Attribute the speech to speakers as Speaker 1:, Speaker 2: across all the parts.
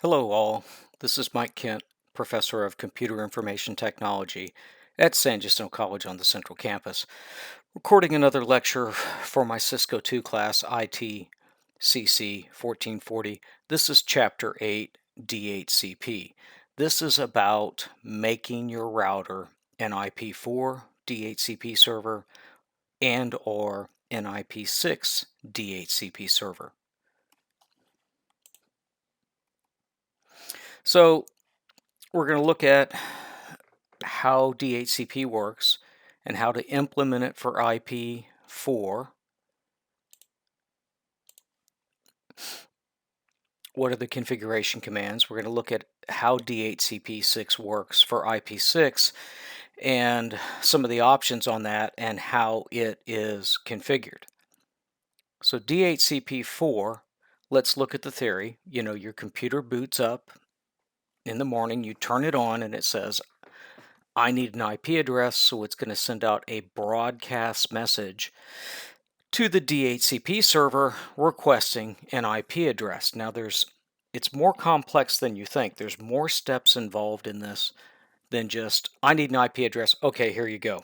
Speaker 1: Hello all, this is Mike Kent, Professor of Computer Information Technology at San Jacinto College on the Central Campus, recording another lecture for my Cisco 2 class ITCC 1440. This is Chapter 8, DHCP. This is about making your router an IP4 DHCP server and or an IP6 DHCP server. So we're going to look at how DHCP works and how to implement it for IP4. What are the configuration commands? We're going to look at how DHCP6 works for IP6 and some of the options on that and how it is configured. So DHCP4, let's look at the theory. You know, your computer boots up in the morning, you turn it on and it says, I need an IP address, so it's going to send out a broadcast message to the DHCP server requesting an IP address. Now it's more complex than you think. There's more steps involved in this than just, I need an IP address. Okay, here you go.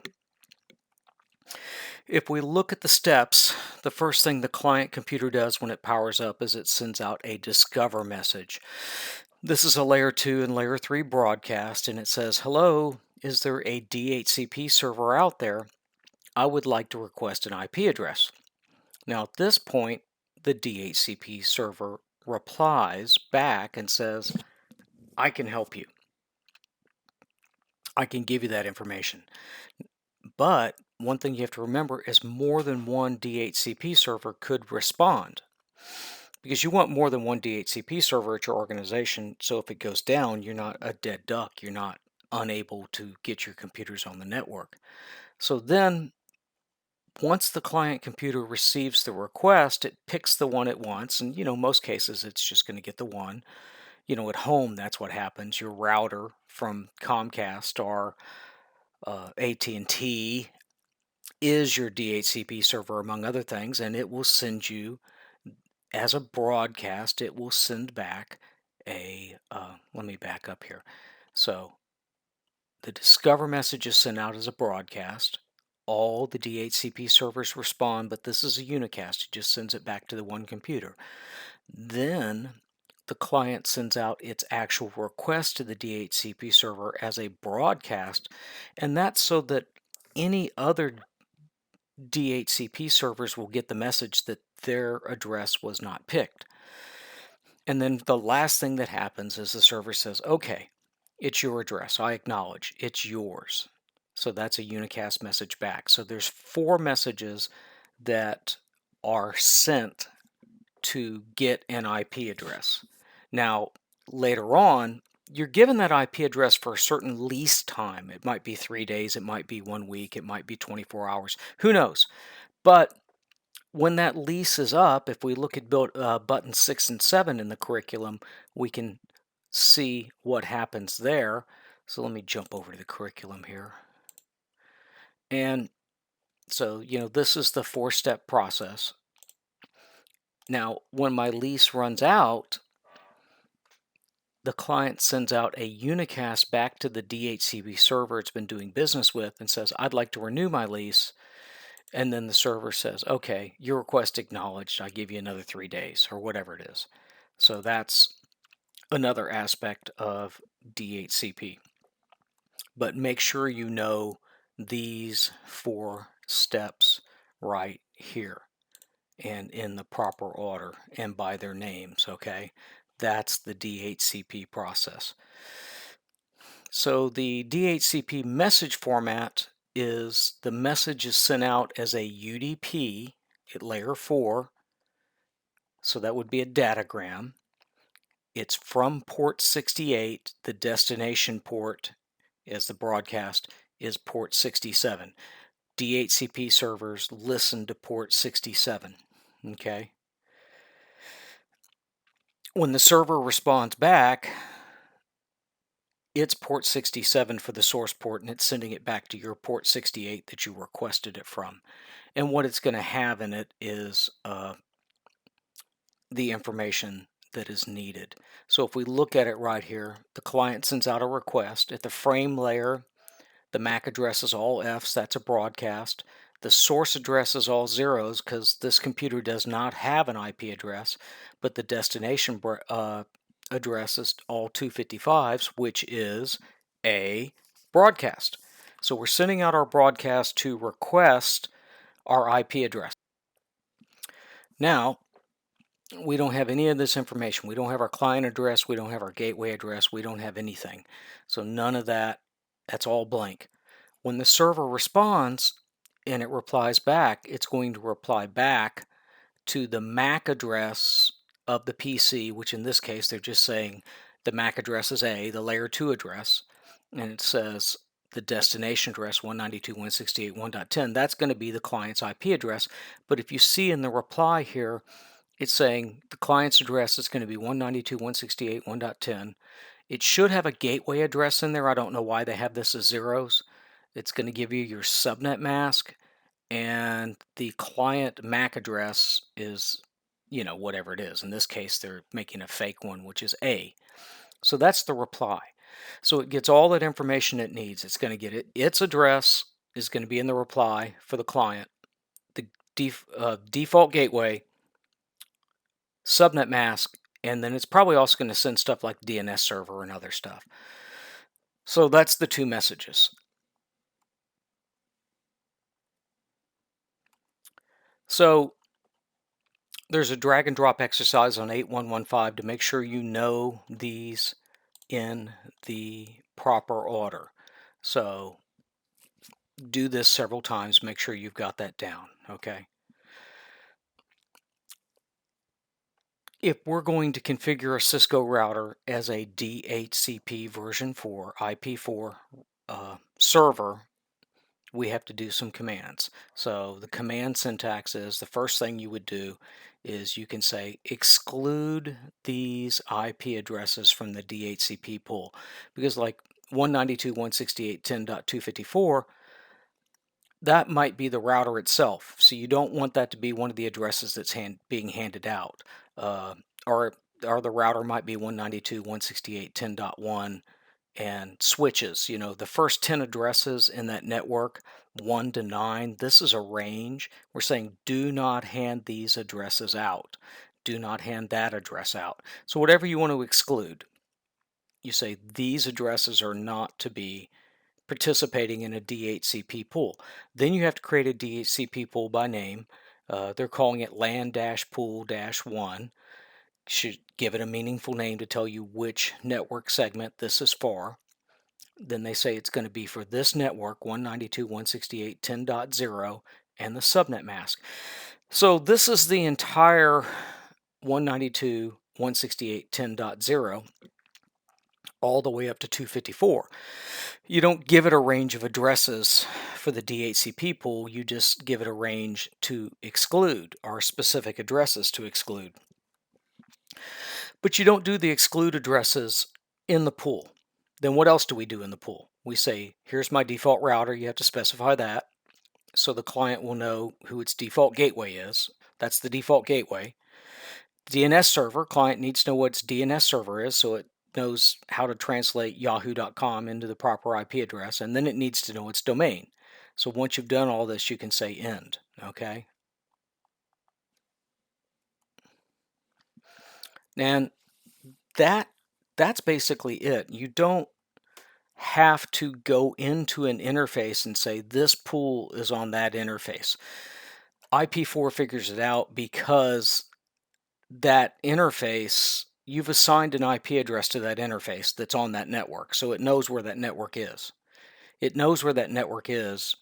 Speaker 1: If we look at the steps, the first thing the client computer does when it powers up is it sends out a discover message. This is a layer 2 and layer 3 broadcast, and it says, hello, is there a DHCP server out there? I would like to request an IP address. Now at this point, the DHCP server replies back and says, I can help you. I can give you that information. But one thing you have to remember is more than one DHCP server could respond, because you want more than one DHCP server at your organization, so if it goes down, you're not a dead duck. You're not unable to get your computers on the network. So then once the client computer receives the request, it picks the one it wants, and most cases it's just going to get the one. At home, that's what happens. Your router from Comcast or AT&T is your DHCP server, among other things, and it will send you, as a broadcast, it will send back a, let me back up here. So the discover message is sent out as a broadcast. All the DHCP servers respond, but this is a unicast. It just sends it back to the one computer. Then the client sends out its actual request to the DHCP server as a broadcast, and that's so that any other DHCP servers will get the message that their address was not picked. And then the last thing that happens is the server says, okay, it's your address. I acknowledge it's yours. So that's a unicast message back. So there's 4 messages that are sent to get an IP address. Now, later on, you're given that IP address for a certain lease time. It might be 3 days, it might be 1 week, it might be 24 hours. Who knows? But when that lease is up, if we look at buttons 6 and 7 in the curriculum, we can see what happens there. So let me jump over to the curriculum here. And so, this is the 4-step process. Now, when my lease runs out, the client sends out a unicast back to the DHCP server it's been doing business with and says, I'd like to renew my lease. And then the server says, okay, your request acknowledged. I give you another 3 days or whatever it is. So that's another aspect of DHCP. But make sure you know these 4 steps right here and in the proper order and by their names, okay? That's the DHCP process. So the DHCP message format is the message is sent out as a UDP at layer 4. So that would be a datagram. It's from port 68. The destination port, as the broadcast, is port 67. DHCP servers listen to port 67. Okay. When the server responds back, it's port 67 for the source port, and it's sending it back to your port 68 that you requested it from. And what it's going to have in it is the information that is needed. So if we look at it right here, the client sends out a request. At the frame layer, the MAC address is all Fs, that's a broadcast. The source address is all zeros because this computer does not have an IP address, but the destination address is all 255s, which is a broadcast. So we're sending out our broadcast to request our IP address. Now, we don't have any of this information. We don't have our client address. We don't have our gateway address. We don't have anything. So none of that, that's all blank. When the server responds and it replies back, it's going to reply back to the MAC address of the PC, which in this case, they're just saying the MAC address is A, the layer 2 address, and it says the destination address 192.168.1.10. That's going to be the client's IP address. But if you see in the reply here, it's saying the client's address is going to be 192.168.1.10. It should have a gateway address in there. I don't know why they have this as zeros. It's going to give you your subnet mask, and the client MAC address is, whatever it is. In this case, they're making a fake one, which is A. So that's the reply. So it gets all that information it needs. It's going to get it. Its address is going to be in the reply for the client. The default gateway, subnet mask, and then it's probably also going to send stuff like DNS server and other stuff. So that's the two messages. So there's a drag and drop exercise on 8115 to make sure you know these in the proper order. So do this several times, make sure you've got that down, okay? If we're going to configure a Cisco router as a DHCP version 4 IP4 server, we have to do some commands. So the command syntax is, the first thing you would do is you can say exclude these IP addresses from the DHCP pool, because like 192.168.10.254, that might be the router itself. So you don't want that to be one of the addresses that's being handed out. Or the router might be 192.168.10.1 and switches. The first 10 addresses in that network, 1 to 9, this is a range. We're saying do not hand these addresses out. Do not hand that address out. So whatever you want to exclude, you say these addresses are not to be participating in a DHCP pool. Then you have to create a DHCP pool by name. They're calling it LAN-pool-1. Should give it a meaningful name to tell you which network segment this is for. Then they say it's going to be for this network, 192.168.10.0, and the subnet mask. So this is the entire 192.168.10.0 all the way up to 254. You don't give it a range of addresses for the DHCP pool, you just give it a range to exclude, or specific addresses to exclude. But you don't do the exclude addresses in the pool. Then what else do we do in the pool? We say, here's my default router. You have to specify that so the client will know who its default gateway is. That's the default gateway. DNS server, client needs to know what its DNS server is so it knows how to translate yahoo.com into the proper IP address, and then it needs to know its domain. So once you've done all this, you can say end, okay? And that's basically it. You don't have to go into an interface and say this pool is on that interface. IP4 figures it out because that interface, you've assigned an IP address to that interface that's on that network, so it knows where that network is. It knows where that network is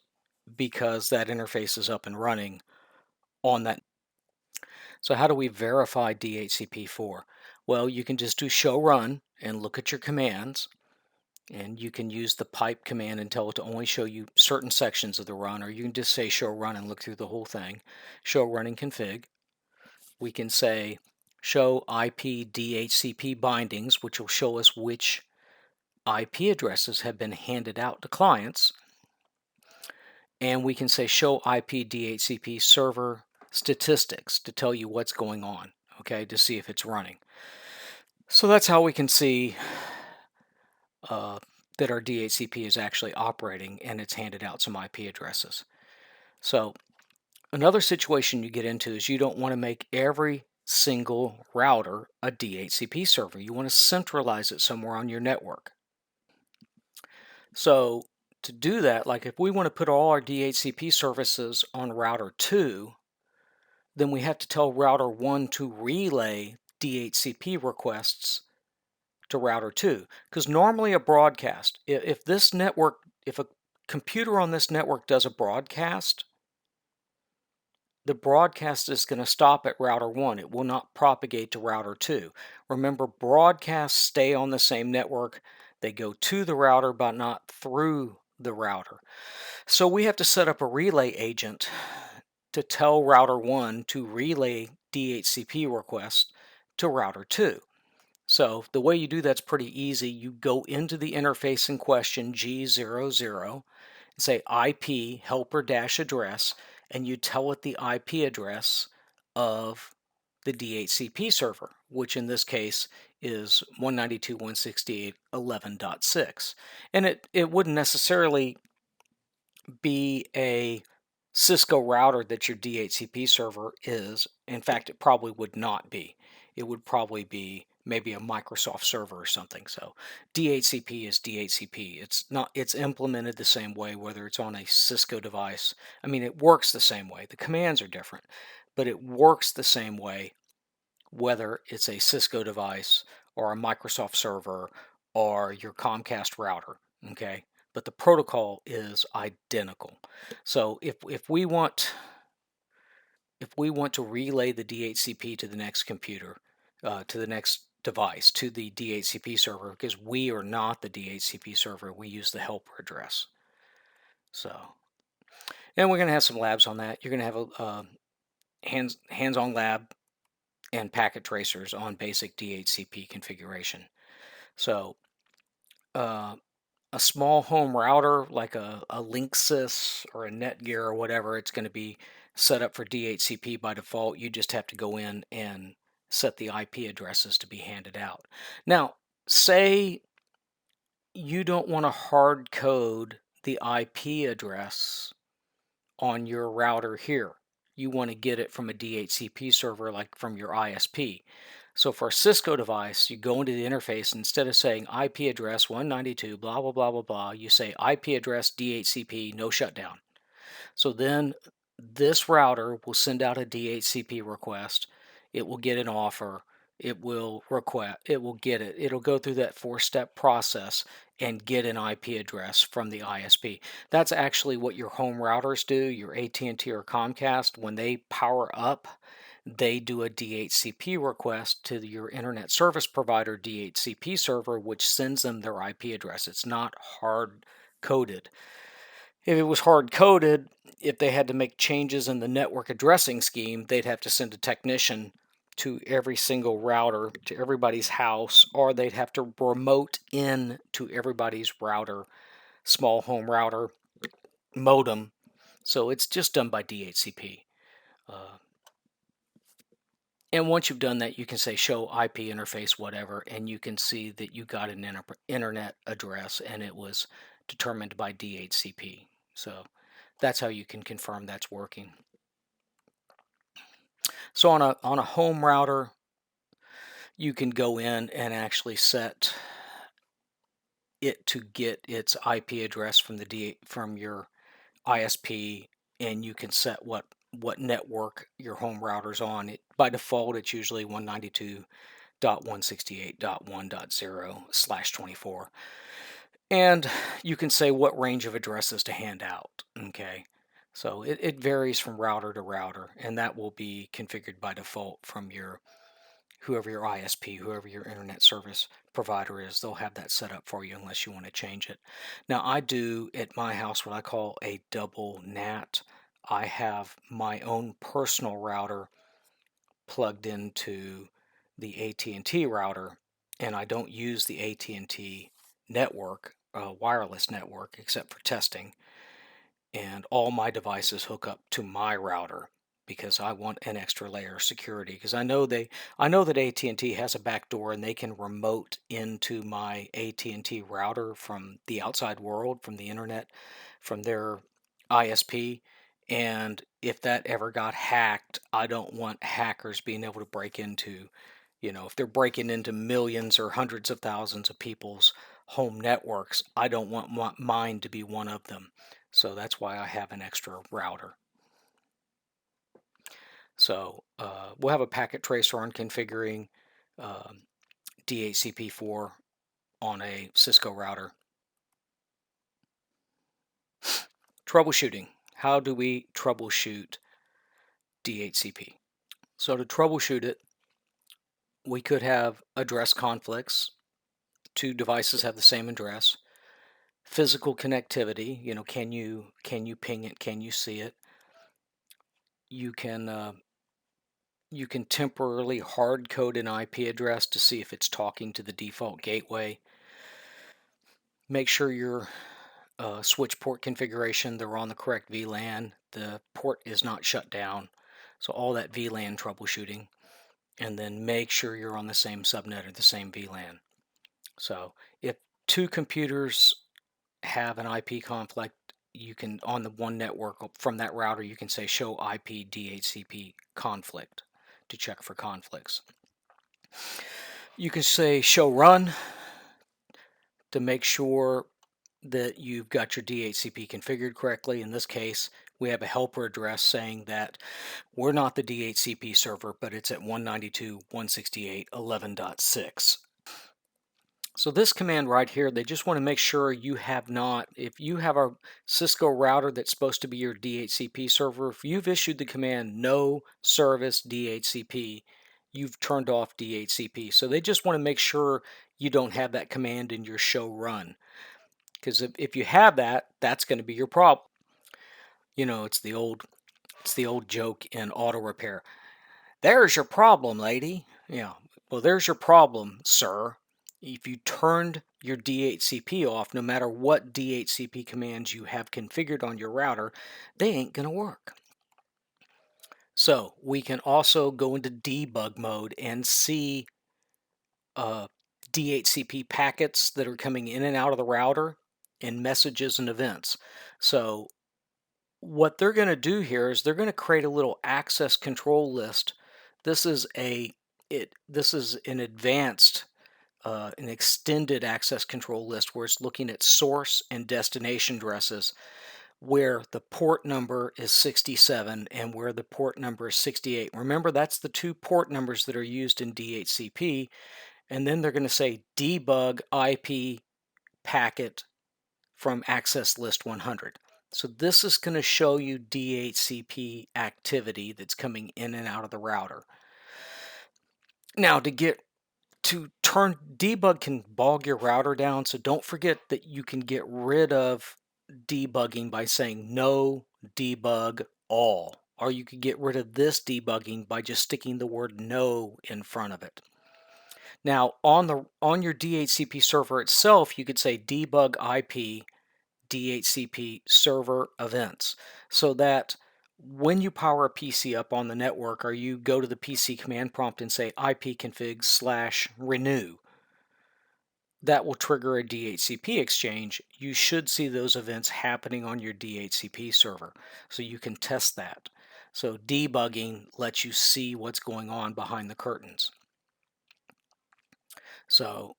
Speaker 1: because that interface is up and running on that. So how do we verify DHCP4? Well, you can just do show run and look at your commands, and you can use the pipe command and tell it to only show you certain sections of the run, or you can just say show run and look through the whole thing. Show running config. We can say show IP DHCP bindings, which will show us which IP addresses have been handed out to clients. And we can say show IP DHCP server statistics to tell you what's going on, okay, to see if it's running. So that's how we can see uh, that our DHCP is actually operating and it's handed out some IP addresses. So another situation you get into is you don't want to make every single router a DHCP server. You want to centralize it somewhere on your network. So to do that, like if we want to put all our DHCP services on router 2, then we have to tell router 1 to relay DHCP requests to router 2. Because normally a broadcast, if this network, if a computer on this network does a broadcast, the broadcast is going to stop at router 1. It will not propagate to router 2. Remember, broadcasts stay on the same network. They go to the router, but not through the router. So we have to set up a relay agent to tell router 1 to relay DHCP requests to router 2. So the way you do that's pretty easy. You go into the interface in question, G00, say IP helper dash address, and you tell it the IP address of the DHCP server, which in this case is 192.168.11.6. And it wouldn't necessarily be a Cisco router that your DHCP server is. In fact, it probably would not be. It would probably be maybe a Microsoft server or something. So DHCP is DHCP. It's not, it's implemented the same way whether it's on a Cisco device. I mean, it works the same way. The commands are different, but it works the same way whether it's a Cisco device or a Microsoft server or your Comcast router, okay? But the protocol is identical. So if we want to relay the DHCP to the next computer, to the next device, to the DHCP server, because we are not the DHCP server, we use the helper address. So, and we're going to have some labs on that. You're going to have a hands-on lab and packet tracers on basic DHCP configuration. So uh, a small home router like a Linksys or a Netgear or whatever, it's going to be set up for DHCP by default. You just have to go in and set the IP addresses to be handed out. Now, say you don't want to hard code the IP address on your router here. You want to get it from a DHCP server like from your ISP. So for a Cisco device, you go into the interface, instead of saying IP address 192, blah, blah, blah, blah, blah, you say IP address DHCP, no shutdown. So then this router will send out a DHCP request. It will get an offer. It will request, it will get it. It'll go through that 4-step process and get an IP address from the ISP. That's actually what your home routers do, your AT&T or Comcast. When they power up, they do a DHCP request to your internet service provider DHCP server, which sends them their IP address. It's not hard coded. If it was hard coded, if they had to make changes in the network addressing scheme, they'd have to send a technician to every single router, to everybody's house, or they'd have to remote in to everybody's router, small home router modem. So it's just done by DHCP. Uh, and once you've done that, you can say show IP interface, whatever, and you can see that you got an internet address and it was determined by DHCP. So that's how you can confirm that's working. So on a home router, you can go in and actually set it to get its IP address from from your ISP, and you can set what network your home router's on. By default, it's usually 192.168.1.0/24. And you can say what range of addresses to hand out, okay? So it varies from router to router, and that will be configured by default from whoever your ISP, whoever your internet service provider is. They'll have that set up for you unless you want to change it. Now, I do at my house what I call a double NAT. I have my own personal router plugged into the AT&T router, and I don't use the AT&T network, wireless network, except for testing. And all my devices hook up to my router because I want an extra layer of security, because I know that AT&T has a back door and they can remote into my AT&T router from the outside world, from the internet, from their ISP. And if that ever got hacked, I don't want hackers being able to break into, if they're breaking into millions or hundreds of thousands of people's home networks, I don't want mine to be one of them. So that's why I have an extra router. So we'll have a packet tracer on configuring uh, DHCP4 on a Cisco router. Troubleshooting. How do we troubleshoot DHCP? So to troubleshoot it, we could have address conflicts. Two devices have the same address. Physical connectivity. Can you ping it? Can you see it? You can temporarily hard code an IP address to see if it's talking to the default gateway. Make sure your switch port configuration, they're on the correct VLAN. The port is not shut down. So all that VLAN troubleshooting. And then make sure you're on the same subnet or the same VLAN. So if two computers have an IP conflict, you can, on the one network from that router, you can say show IP DHCP conflict to check for conflicts. You can say show run to make sure that you've got your DHCP configured correctly. In this case, we have a helper address saying that we're not the DHCP server, but it's at 192.168.11.6. So this command right here, they just want to make sure you have not, if you have a Cisco router that's supposed to be your DHCP server, if you've issued the command no service DHCP, you've turned off DHCP. So they just want to make sure you don't have that command in your show run. Because if you have that, that's going to be your problem. It's the old joke in auto repair. There's your problem, lady. Yeah. Well, there's your problem, sir. If you turned your DHCP off, no matter what DHCP commands you have configured on your router, they ain't going to work. So we can also go into debug mode and see DHCP packets that are coming in and out of the router and messages and events. So what they're going to do here is they're going to create a little access control list. This is an advanced, an extended access control list where it's looking at source and destination addresses, where the port number is 67 and where the port number is 68. Remember, that's the two port numbers that are used in DHCP. And then they're going to say debug IP packet from access list 100. So this is going to show you DHCP activity that's coming in and out of the router. Now to turn debug can bog your router down, so don't forget that you can get rid of debugging by saying no debug all, or you could get rid of this debugging by just sticking the word no in front of it. Now on your DHCP server itself, you could say debug IP DHCP server events, so that when you power a PC up on the network or you go to the PC command prompt and say ipconfig/renew, that will trigger a DHCP exchange. You should see those events happening on your DHCP server, so you can test that. So debugging lets you see what's going on behind the curtains. So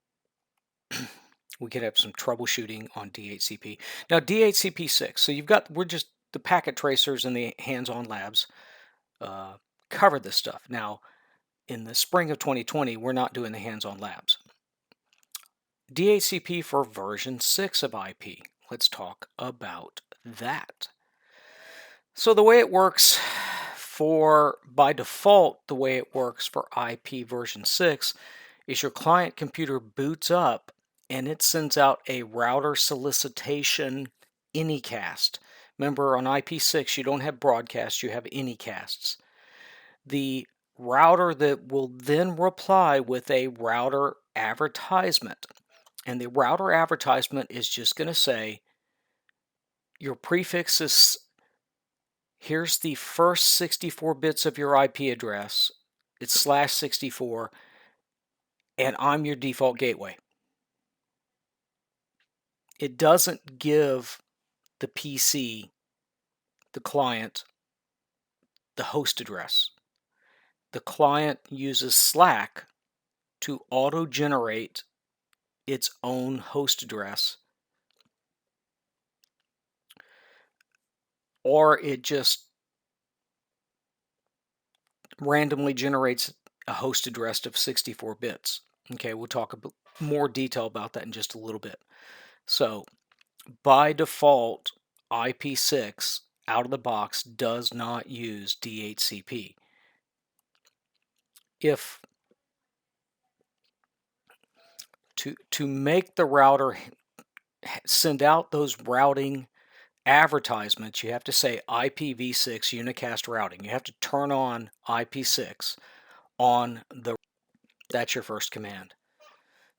Speaker 1: we could have some troubleshooting on DHCP. Now DHCP 6, so we're just the packet tracers and the hands-on labs cover this stuff. Now in the spring of 2020, we're not doing the hands-on labs. DHCP for version 6 of IP. Let's talk about that. So the way it works by default, the way it works for IP version 6 is your client computer boots up and it sends out a router solicitation anycast. Remember, on IP6 you don't have broadcasts, you have anycasts. The router that will then reply with a router advertisement. And the router advertisement is just going to say your prefix is here's the first 64 bits of your IP address. It's /64, and I'm your default gateway. It doesn't give the PC, the client, the host address. The client uses Slack to auto-generate its own host address, or it just randomly generates a host address of 64 bits. Okay, we'll talk more detail about that in just a little bit. So by default, IP6 out of the box does not use DHCP. If to make the router send out those routing advertisements, you have to say IPv6 unicast routing. You have to turn on IP6 on the, that's your first command.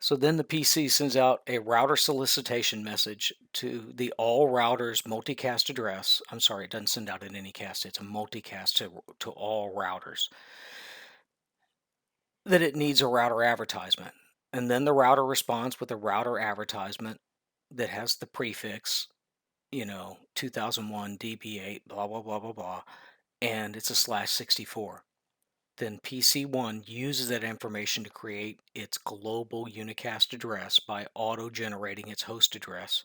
Speaker 1: So then the PC sends out a router solicitation message to the all routers multicast address. I'm sorry, it doesn't send out an anycast, it's a multicast to all routers, that it needs a router advertisement. And then the router responds with a router advertisement that has the prefix, 2001 DB8, blah, blah, blah, blah, blah, and it's a /64. Then PC1 uses that information to create its global unicast address by auto-generating its host address.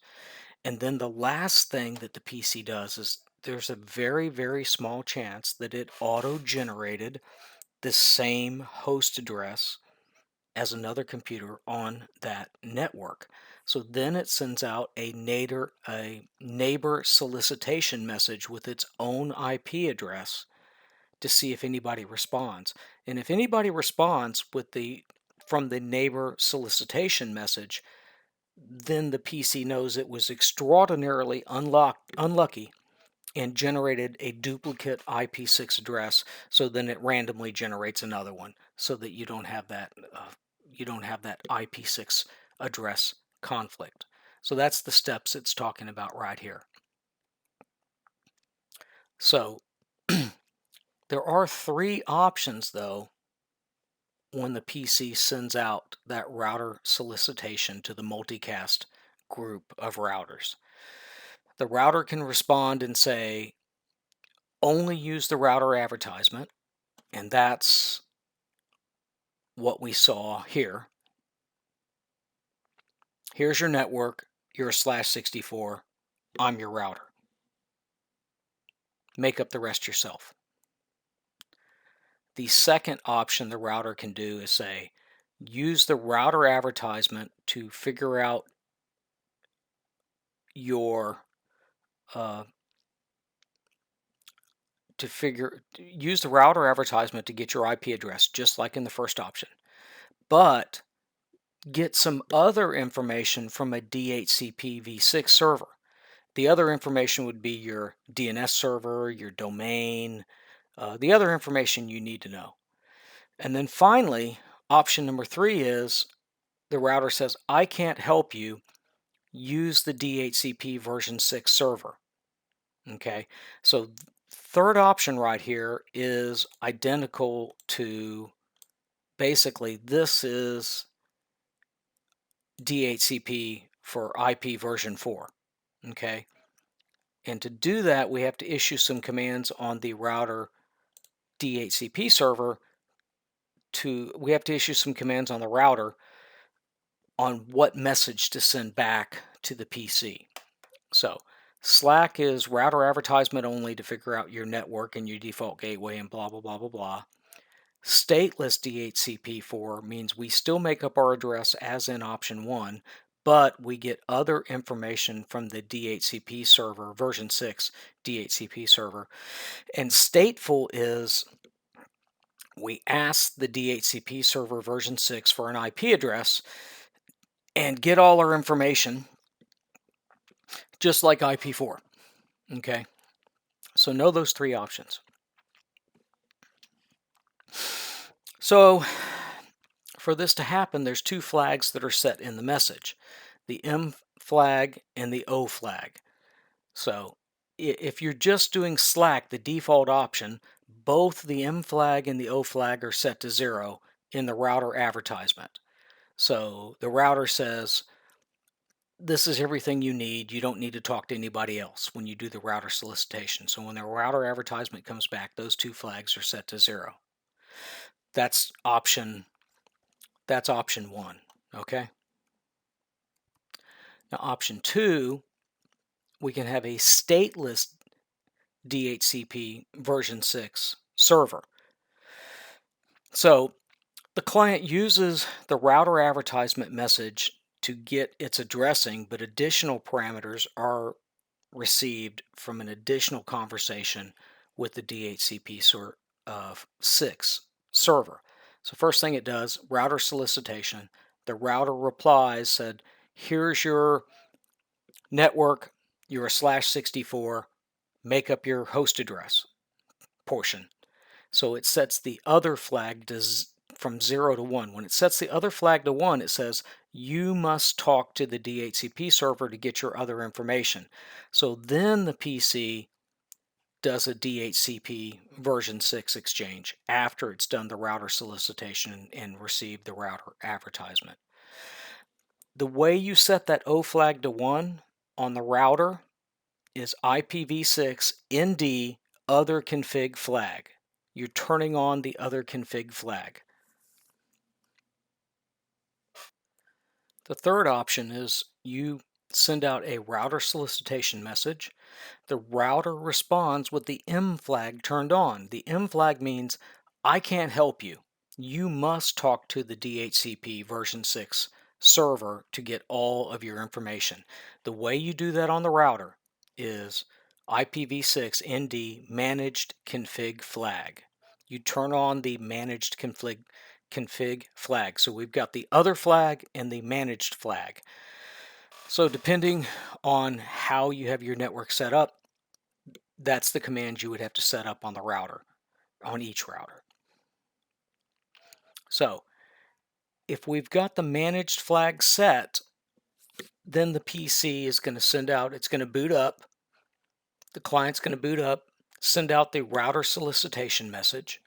Speaker 1: And then the last thing that the PC does is there's a very, very small chance that it auto-generated the same host address as another computer on that network. So then it sends out a neighbor solicitation message with its own IP address to see if anybody responds. And if anybody responds from the neighbor solicitation message, then the PC knows it was extraordinarily unlucky and generated a duplicate IP6 address. So then it randomly generates another one so that you don't have that IP6 address conflict. So that's the steps it's talking about right here. So there are 3 options though when the PC sends out that router solicitation to the multicast group of routers. The router can respond and say, only use the router advertisement, and that's what we saw here. Here's your network, you're a /64, I'm your router. Make up the rest yourself. The second option the router can do is say, use the router advertisement to figure out your use the router advertisement to get your IP address, just like in the first option, but get some other information from a DHCP v6 server. The other information would be your DNS server, your domain, the other information you need to know. And then finally, option number 3 is the router says, I can't help you, use the DHCP version 6 server. Okay, so third option right here is identical to, basically this is DHCP for IP version 4. Okay, and to do that we have to issue some commands on the router DHCP server we have to issue some commands on the router on what message to send back to the PC. So Slack is router advertisement only to figure out your network and your default gateway and blah, blah, blah, blah, blah. Stateless DHCP4 means we still make up our address as in option 1, but we get other information from the DHCP server, version 6 DHCP server. And stateful is we ask the DHCP server version 6 for an IP address and get all our information just like IP4. Okay, so know those 3 options. So for this to happen, there's 2 flags that are set in the message, the M flag and the O flag. So if you're just doing Slack, the default option, both the M flag and the O flag are set to 0 in the router advertisement. So the router says, this is everything you need. You don't need to talk to anybody else when you do the router solicitation. So when the router advertisement comes back, those two flags are set to 0. That's option one. Okay. Now option 2, we can have a stateless DHCP version 6 server. So the client uses the router advertisement message to get its addressing, but additional parameters are received from an additional conversation with the DHCP 6 server. So first thing it does, router solicitation. The router replies, said, here's your network, you're a /64, make up your host address portion. So it sets the other flag from 0 to 1. When it sets the other flag to 1, it says you must talk to the DHCP server to get your other information. So then the PC does a DHCP version 6 exchange after it's done the router solicitation and received the router advertisement. The way you set that O flag to 1 on the router is IPv6 ND other config flag. You're turning on the other config flag. The third option is you send out a router solicitation message. The router responds with the M flag turned on. The M flag means I can't help you. You must talk to the DHCP version 6 server to get all of your information. The way you do that on the router is IPv6 ND managed config flag. You turn on the managed config flag. So we've got the other flag and the managed flag. So depending on how you have your network set up, that's the command you would have to set up on the router, on each router. So if we've got the managed flag set, then the PC is going to send out, it's going to boot up, the client's going to boot up, send out the router solicitation message.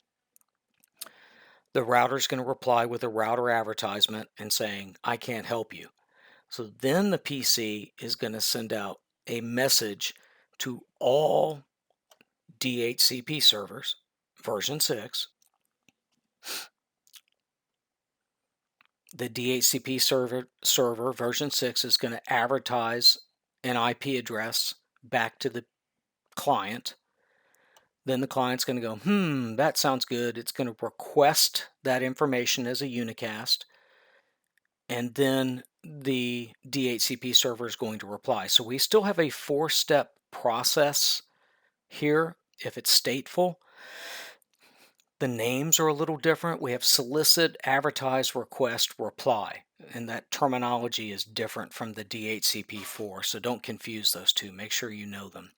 Speaker 1: The router's going to reply with a router advertisement and saying, I can't help you. So then the PC is going to send out a message to all DHCP servers, version 6. The DHCP server version 6 is going to advertise an IP address back to the client. Then the client's going to go, that sounds good. It's going to request that information as a unicast. And then the DHCP server is going to reply. So we still have a 4-step process here if it's stateful. The names are a little different. We have solicit, advertise, request, reply. And that terminology is different from the DHCP4, so don't confuse those two. Make sure you know them.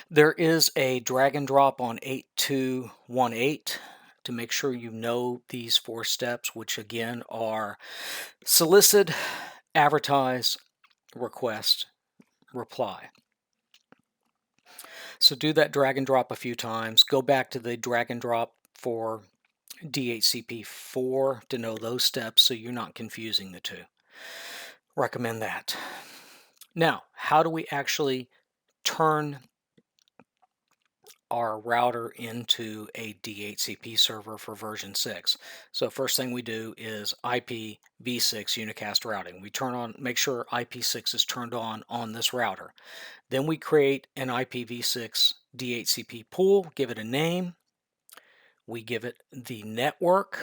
Speaker 1: There is a drag and drop on 8218 to make sure you know these 4 steps, which again are solicit, advertise, request, reply. So do that drag and drop a few times. Go back to the drag and drop for DHCP4 to know those steps so you're not confusing the two. Recommend that. Now, how do we actually turn our router into a DHCP server for version 6? So first thing we do is IPv6 unicast routing. We make sure IP6 is turned on this router. Then we create an IPv6 DHCP pool, give it a name. We give it the network.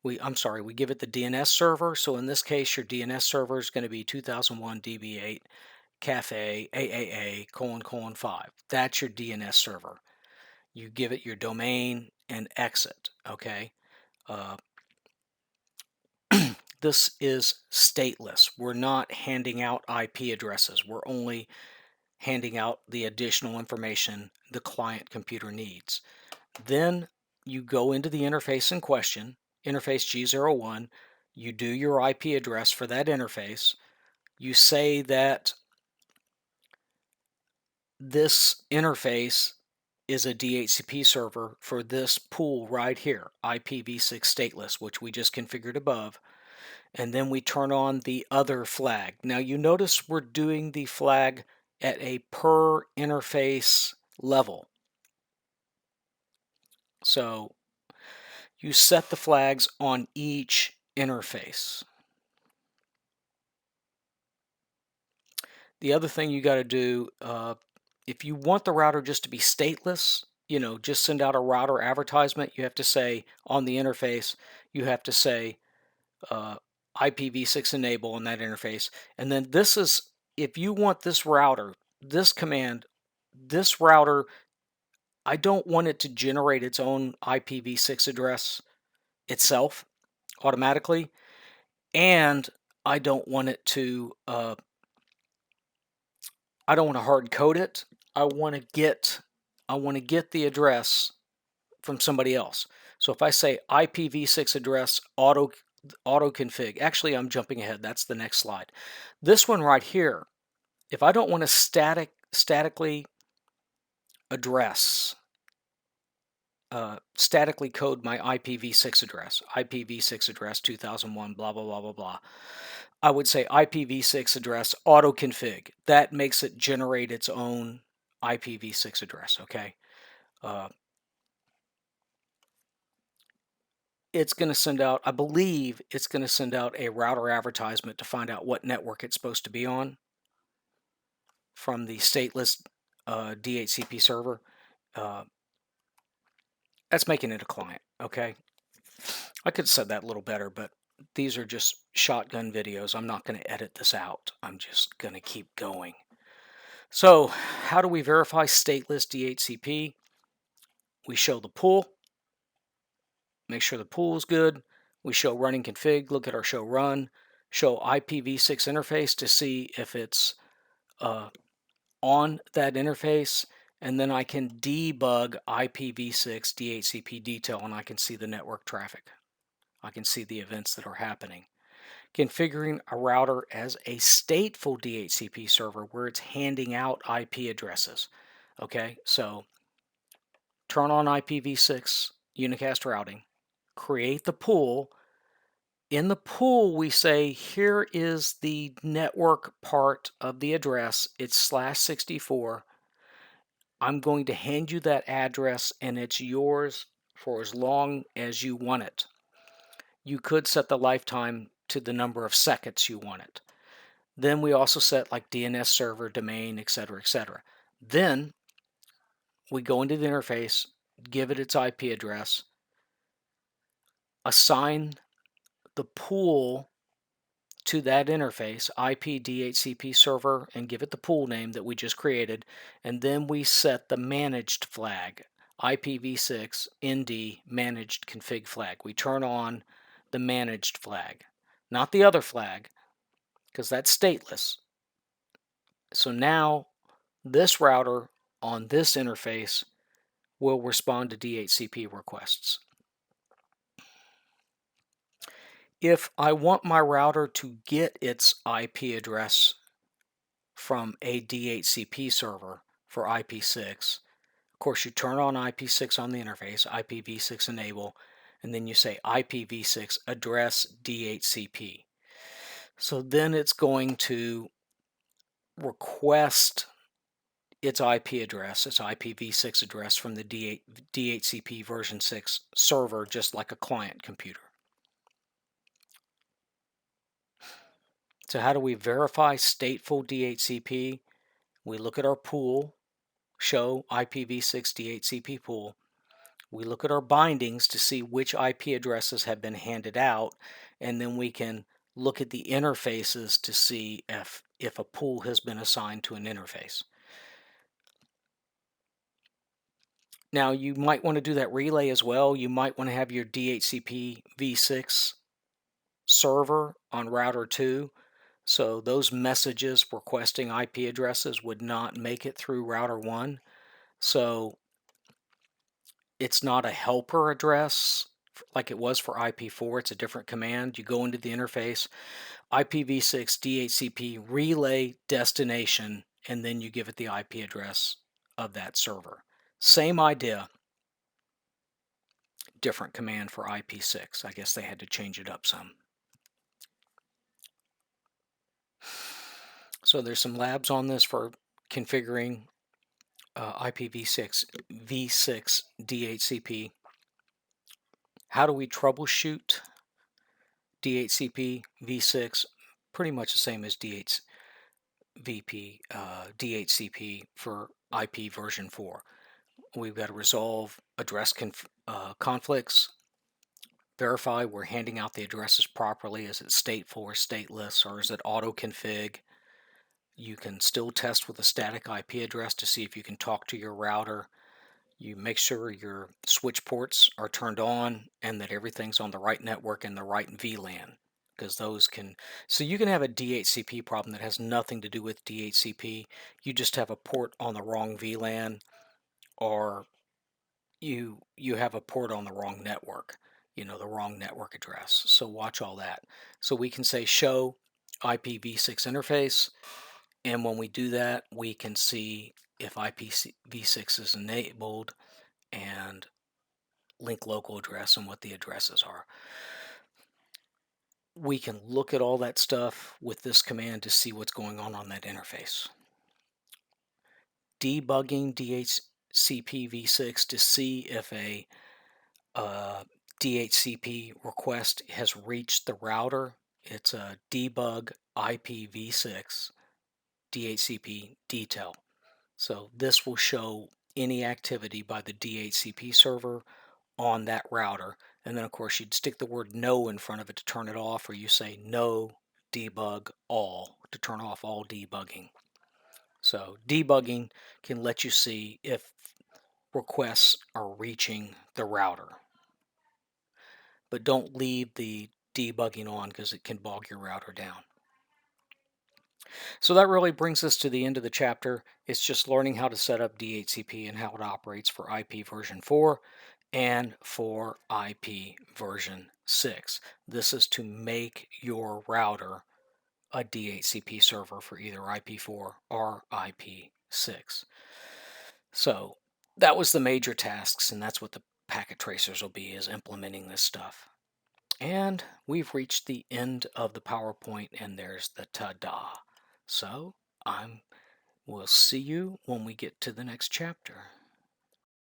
Speaker 1: We give it the DNS server. So in this case, your DNS server is going to be 2001 DB8 cafe AAA : 5. That's your DNS server. You give it your domain and exit. Okay. This is stateless. We're not handing out IP addresses. We're only handing out the additional information the client computer needs. Then you go into the interface in question, interface G01, you do your IP address for that interface, you say that this interface is a DHCP server for this pool right here, IPv6 stateless, which we just configured above. And then we turn on the other flag. Now you notice we're doing the flag at a per interface level. So you set the flags on each interface. The other thing you got to do, if you want the router just to be stateless, just send out a router advertisement, you have to say on the interface, you have to say uh, IPv6 enable on that interface. And then this is, if you want this router, this command, this router, I don't want it to generate its own IPv6 address itself automatically. And I don't want it to, I don't want to hard code it. I want to get, I want to get the address from somebody else. So if I say IPv6 address auto config, actually I'm jumping ahead. That's the next slide. This one right here, if I don't want to statically address, statically code my IPv6 address, IPv6 address 2001, blah, blah, blah, blah, blah. I would say IPv6 address auto config. That makes it generate its own IPv6 address, okay? It's going to send out, I believe it's going to send out a router advertisement to find out what network it's supposed to be on from the stateless DHCP server. Uh, that's making it a client, okay? I could have said that a little better, but these are just shotgun videos. I'm not going to edit this out. I'm just going to keep going. So how do we verify stateless DHCP? We show the pool, make sure the pool is good. We show running config, look at our show run, show IPv6 interface to see if it's on that interface, and then I can debug IPv6 DHCP detail and I can see the network traffic. I can see the events that are happening. Configuring a router as a stateful DHCP server where it's handing out IP addresses. Okay, so turn on IPv6 unicast routing, create the pool. In the pool, we say here is the network part of the address. It's /64. I'm going to hand you that address and it's yours for as long as you want it. You could set the lifetime to the number of seconds you want it. Then we also set like DNS server, domain, etc., etc. Then we go into the interface, give it its IP address, assign the pool to that interface, IP DHCP server, and give it the pool name that we just created. And then we set the managed flag, IPv6 ND managed config flag. We turn on the managed flag, not the other flag, because that's stateless. So now this router on this interface will respond to DHCP requests. If I want my router to get its IP address from a DHCP server for IP6, of course you turn on IP6 on the interface, IPv6 enable, and then you say IPv6 address DHCP. So then it's going to request its IP address, its IPv6 address from the DHCP version 6 server, just like a client computer. So how do we verify stateful DHCP? We look at our pool, show IPv6 DHCP pool. We look at our bindings to see which IP addresses have been handed out, and then we can look at the interfaces to see if a pool has been assigned to an interface. Now you might want to do that relay as well. You might want to have your DHCP v6 server on router 2. So those messages requesting IP addresses would not make it through router 1. So it's not a helper address like it was for IP4. It's a different command. You go into the interface, IPv6 DHCP relay destination, and then you give it the IP address of that server. Same idea, different command for IP6. I guess they had to change it up some. So there's some labs on this for configuring IPv6 v6 DHCP. How do we troubleshoot DHCP v6? Pretty much the same as DHCP for IP version 4. We've got to resolve address conflicts, verify we're handing out the addresses properly. Is it stateful or stateless, or is it auto-config? You can still test with a static IP address to see if you can talk to your router. You make sure your switch ports are turned on and that everything's on the right network and the right VLAN, because those can, so you can have a DHCP problem that has nothing to do with DHCP. You just have a port on the wrong VLAN, or you have a port on the wrong network, the wrong network address. So watch all that. So we can say show IPv6 interface, and when we do that, we can see if IPv6 is enabled and link local address and what the addresses are. We can look at all that stuff with this command to see what's going on that interface. Debugging DHCP v6 to see if a DHCP request has reached the router. It's a debug IPv6 DHCP detail. So this will show any activity by the DHCP server on that router. And then of course you'd stick the word no in front of it to turn it off, or you say no debug all to turn off all debugging. So debugging can let you see if requests are reaching the router. But don't leave the debugging on because it can bog your router down. So that really brings us to the end of the chapter. It's just learning how to set up DHCP and how it operates for IP version 4 and for IP version 6. This is to make your router a DHCP server for either IP4 or IP6. So that was the major tasks, and that's what the packet tracers will be, is implementing this stuff. And we've reached the end of the PowerPoint, and there's the ta-da. So we'll see you when we get to the next chapter.